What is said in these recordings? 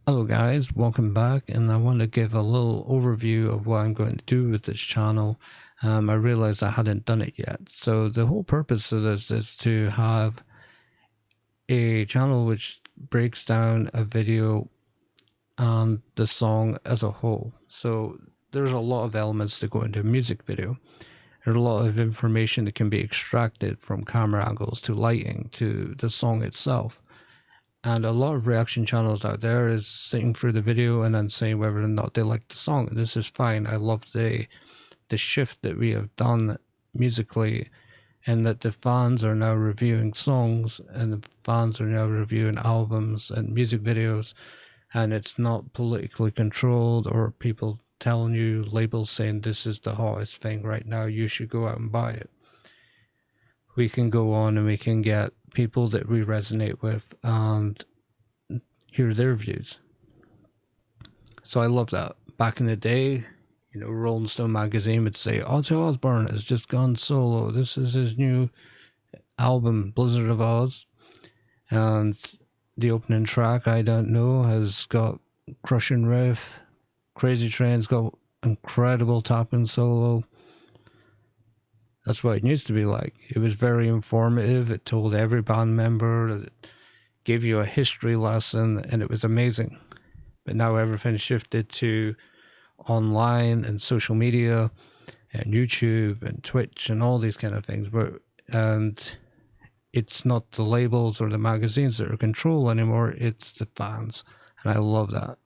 Hello guys, welcome back, and I want to give a little overview of what I'm going to do with this channel. I realized I hadn't done it yet. So the whole purpose of this is to have a channel which breaks down a video and the song as a whole. So there's a lot of elements that go into a music video. There's a lot of information that can be extracted from camera angles to lighting to the song itself. And a lot of reaction channels out there is sitting through the video and then saying whether or not they like the song. And this is fine. I love the shift that we have done musically, and that the fans are now reviewing songs and the fans are now reviewing albums and music videos, and it's not politically controlled or people telling you labels saying this is the hottest thing right now, you should go out and buy it. We can go on and we can get people that we resonate with and hear their views. So I love that. Back in the day, Rolling Stone magazine would say Ozzy Osbourne has just gone solo. This is his new album, Blizzard of Oz. And the opening track, I Don't Know, has got crushing riff. Crazy Train's got incredible tapping solo. That's what it used to be like. It was very informative. It told every band member, it gave you a history lesson, and it was amazing. But now everything's shifted to online and social media and YouTube and Twitch and all these kind of things. And it's not the labels or the magazines that are control anymore, it's the fans. And I love that.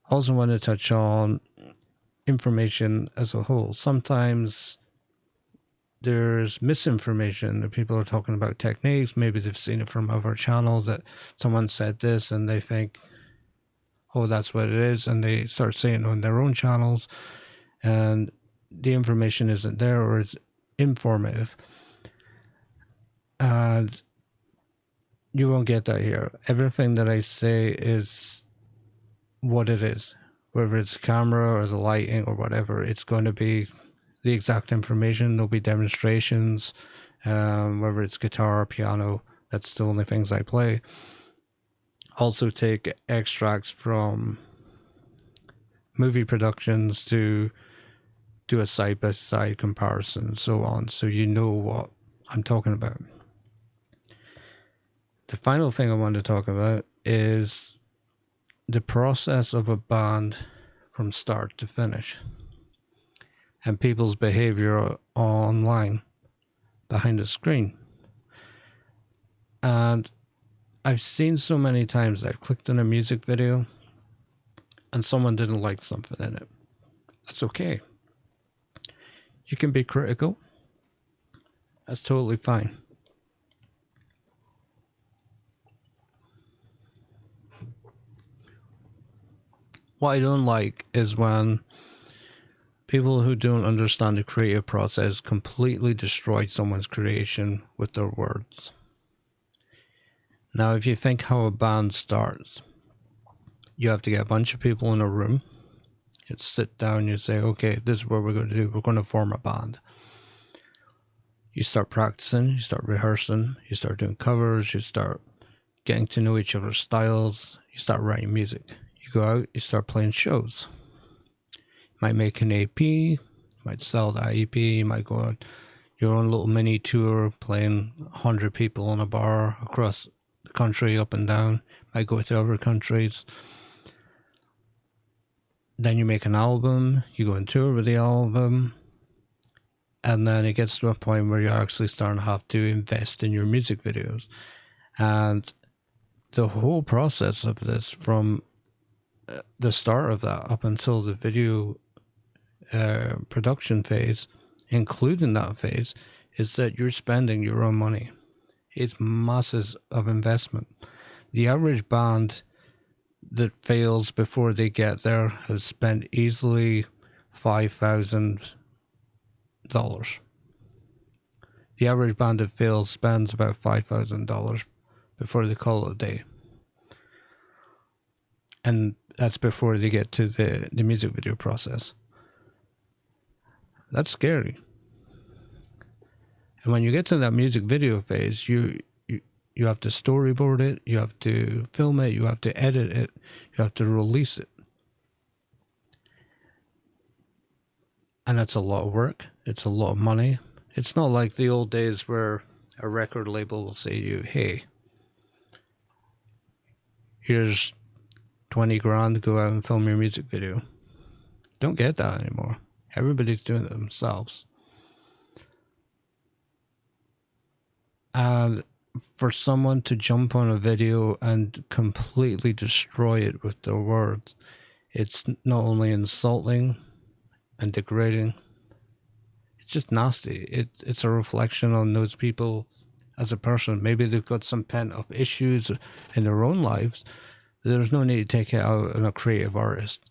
I also want to touch on information as a whole. Sometimes there's misinformation that people are talking about techniques. Maybe they've seen it from other channels that someone said this and they think, oh, that's what it is. And they start saying it on their own channels and the information isn't there or it's informative. And you won't get that here. Everything that I say is what it is. Whether it's camera or the lighting or whatever, it's going to be the exact information. There'll be demonstrations, whether it's guitar or piano. That's the only things I play. Also take extracts from movie productions to do a side-by-side comparison and so on, so you know what I'm talking about. The final thing I want to talk about is the process of a band from start to finish and people's behavior online behind the screen. And I've seen so many times I've clicked on a music video and someone didn't like something in it. That's okay. You can be critical. That's totally fine. What I don't like is when people who don't understand the creative process completely destroy someone's creation with their words. Now, if you think how a band starts, you have to get a bunch of people in a room. You sit down, you say, okay, this is what we're going to do. We're going to form a band. You start practicing, you start rehearsing, you start doing covers, you start getting to know each other's styles, you start writing music. You go out, you start playing shows. You might make an EP, you might sell that EP, you might go on your own little mini tour playing 100 people in a bar across the country, up and down, might go to other countries. Then you make an album, you go on tour with the album, and then it gets to a point where you're actually starting to have to invest in your music videos. And the whole process of this, from the start of that up until the video production phase, including that phase, is that you're spending your own money. It's masses of investment. The average band that fails before they get there has spent easily $5,000. The average band that fails spends about $5,000 before they call it a day. And that's before they get to the music video process. That's scary. And when you get to that music video phase, You have to storyboard it, you have to film it, you have to edit it, you have to release it. And that's a lot of work. It's a lot of money. It's not like the old days where a record label will say to you, hey, here's 20 grand, go out and film your music video. Don't get that anymore. Everybody's doing it themselves. And for someone to jump on a video and completely destroy it with their words, it's not only insulting and degrading, it's just nasty. It's a reflection on those people as a person. Maybe they've got some pent-up issues in their own lives. There's no need to take it out on a creative artist.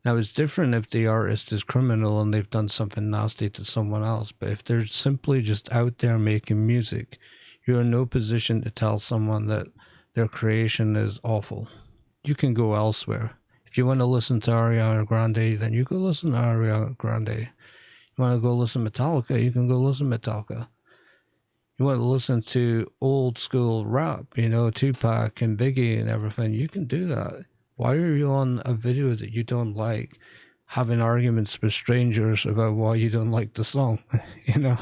Now, it's different if the artist is criminal and they've done something nasty to someone else, but if they're simply just out there making music, you're in no position to tell someone that their creation is awful. You can go elsewhere. If you want to listen to Ariana Grande, then you go listen to Ariana Grande. You want to go listen to Metallica, you can go listen to Metallica. You want to listen to old school rap, you know, Tupac and Biggie and everything, you can do that. Why are you on a video that you don't like, having arguments with strangers about why you don't like the song, you know?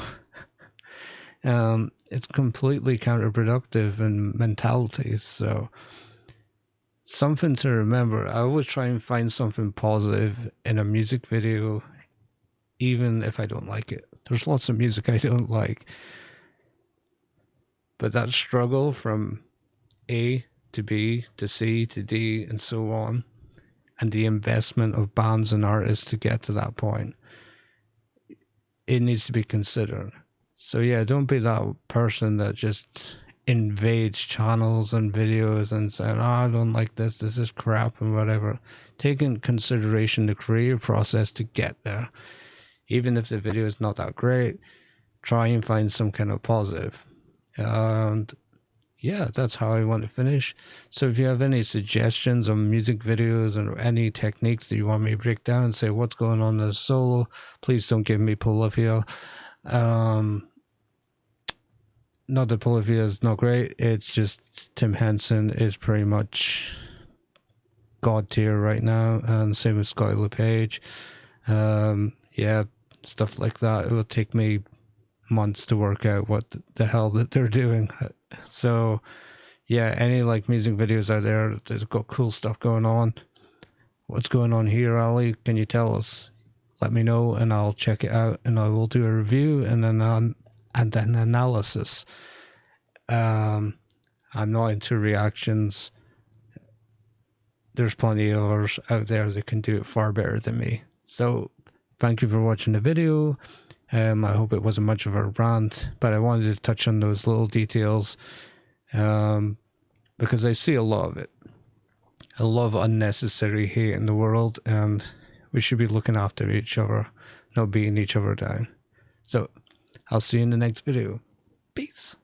It's completely counterproductive in mentality. So something to remember. I always try and find something positive in a music video, even if I don't like it. There's lots of music I don't like. But that struggle from A to B to C to D and so on, and the investment of bands and artists to get to that point, it needs to be considered. So yeah, don't be that person that just invades channels and videos and saying, oh, I don't like this is crap and whatever. Take in consideration the creative process to get there. Even if the video is not that great, try and find some kind of positive. And yeah, that's how I want to finish. So if you have any suggestions on music videos or any techniques that you want me to break down, say what's going on in the solo, please don't give me Polyphia. Not that Polyphia is not great, it's just Tim Henson is pretty much god tier right now, and same with Scotty LePage. Yeah, stuff like that. It will take me months to work out what the hell that they're doing. So yeah, any like music videos out there that's got cool stuff going on, what's going on here, Ali? Can you tell us? Let me know and I'll check it out and I will do a review and an analysis. I'm not into reactions. There's plenty of others out there that can do it far better than me. So thank you for watching the video. I hope it wasn't much of a rant, but I wanted to touch on those little details because I see a lot of it. A lot of unnecessary hate in the world, and we should be looking after each other, not beating each other down. So I'll see you in the next video. Peace.